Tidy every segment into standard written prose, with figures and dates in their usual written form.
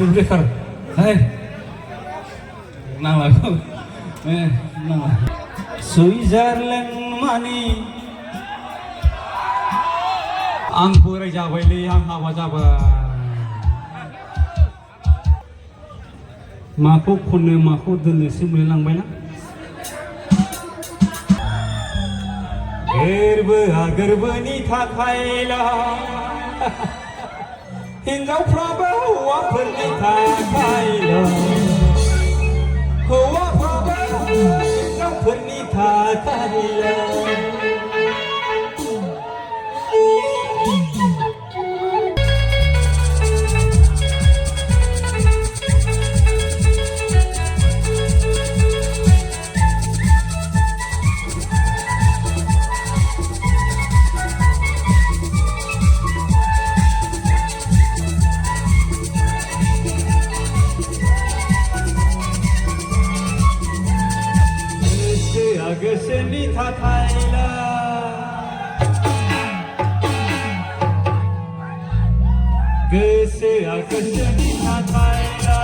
Speaker, hai, nang lagu, nang Switzerland mani, ang pura jabai li, ang hawa jabai, maku kune maku dene simule lang bay na. Gerbani थाखायला हिन्जावफ्राबो हौवाफोरनि थाखायला हौवाफ्राबो हिन्जावफोरनि थाखायला गोसोनि थाखायला गोसोआ गोसोनि थाखायला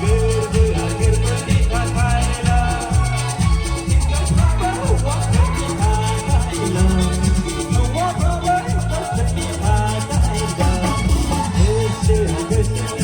गोरबोआ गोरबोनि थाखायला हिन्जावफ्राबो हौवाफोरनि थाखायला हौवाफ्राबो हिन्जावफोरनि थाखायला गोसोआ गोसोनि